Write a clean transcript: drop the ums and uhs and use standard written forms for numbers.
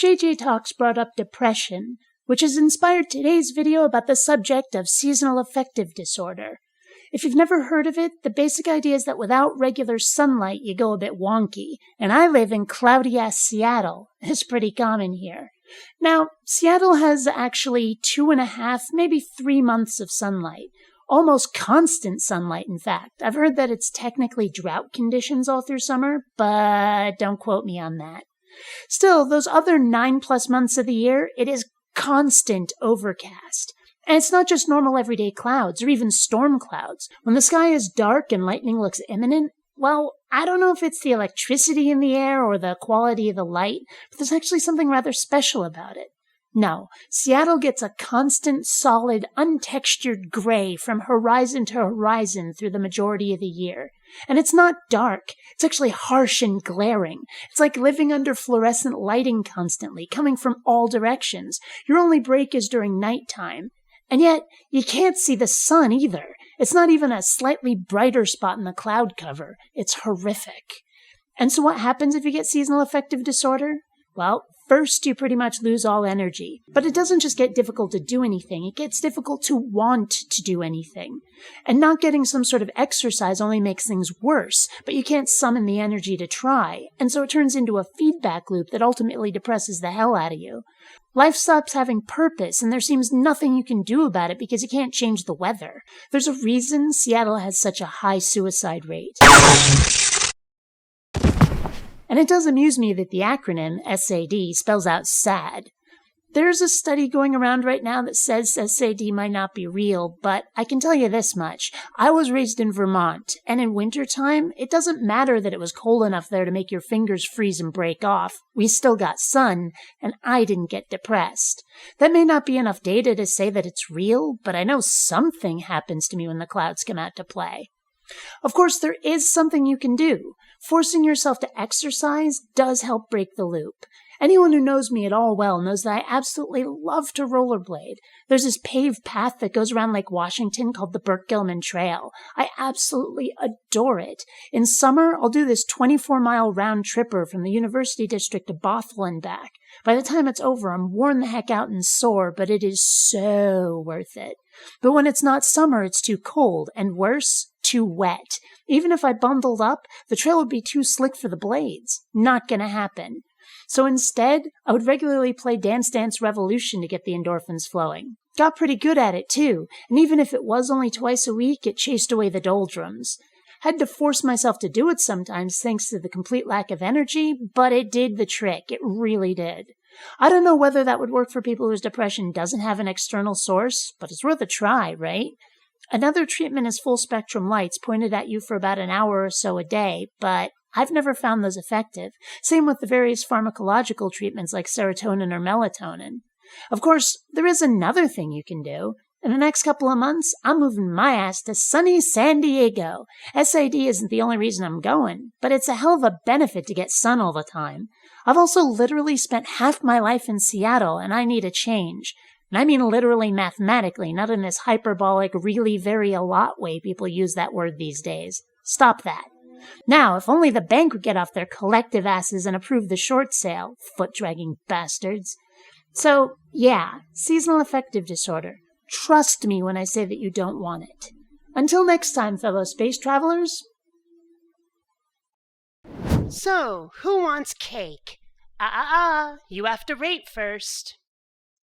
JJ Talks brought up depression, which has inspired today's video about the subject of seasonal affective disorder. If you've never heard of it, the basic idea is that without regular sunlight, you go a bit wonky. And I live in cloudy-ass Seattle. It's pretty common here. Now, Seattle has actually 2.5, maybe 3 months of sunlight. Almost constant sunlight, in fact. I've heard that it's technically drought conditions all through summer, but don't quote me on that. Still, those other 9+ months of the year, it is constant overcast. And it's not just normal everyday clouds or even storm clouds. When the sky is dark and lightning looks imminent, well, I don't know if it's the electricity in the air or the quality of the light, but there's actually something rather special about it. No, Seattle gets a constant, solid, untextured gray from horizon to horizon through the majority of the year. And it's not dark. It's actually harsh and glaring. It's like living under fluorescent lighting constantly, coming from all directions. Your only break is during nighttime. And yet, you can't see the sun either. It's not even a slightly brighter spot in the cloud cover. It's horrific. And so what happens if you get seasonal affective disorder? Well, first you pretty much lose all energy. But it doesn't just get difficult to do anything, it gets difficult to want to do anything. And not getting some sort of exercise only makes things worse, but you can't summon the energy to try. And so it turns into a feedback loop that ultimately depresses the hell out of you. Life stops having purpose, and there seems nothing you can do about it because you can't change the weather. There's a reason Seattle has such a high suicide rate. And it does amuse me that the acronym SAD spells out sad. There's a study going around right now that says SAD might not be real, but I can tell you this much. I was raised in Vermont, and in wintertime, it doesn't matter that it was cold enough there to make your fingers freeze and break off. We still got sun, and I didn't get depressed. That may not be enough data to say that it's real, but I know something happens to me when the clouds come out to play. Of course, there is something you can do. Forcing yourself to exercise does help break the loop. Anyone who knows me at all well knows that I absolutely love to rollerblade. There's this paved path that goes around Lake Washington called the Burke-Gilman Trail. I absolutely adore it. In summer, I'll do this 24-mile round tripper from the University District to Bothell and back. By the time it's over, I'm worn the heck out and sore, but it is so worth it. But when it's not summer, it's too cold, and worse, too wet. Even if I bundled up, the trail would be too slick for the blades. Not gonna happen. So instead, I would regularly play Dance Dance Revolution to get the endorphins flowing. Got pretty good at it, too, and even if it was only twice a week, it chased away the doldrums. Had to force myself to do it sometimes thanks to the complete lack of energy, but it did the trick. It really did. I don't know whether that would work for people whose depression doesn't have an external source, but it's worth a try, right? Another treatment is full-spectrum lights pointed at you for about an hour or so a day, but I've never found those effective. Same with the various pharmacological treatments like serotonin or melatonin. Of course, there is another thing you can do. In the next couple of months, I'm moving my ass to sunny San Diego. SAD isn't the only reason I'm going, but it's a hell of a benefit to get sun all the time. I've also literally spent half my life in Seattle, and I need a change. And I mean literally mathematically, not in this hyperbolic, really very a lot way people use that word these days. Stop that. Now, if only the bank would get off their collective asses and approve the short sale, foot-dragging bastards. So, yeah, seasonal affective disorder. Trust me when I say that you don't want it. Until next time, fellow space travelers. So, who wants cake? You have to rate first.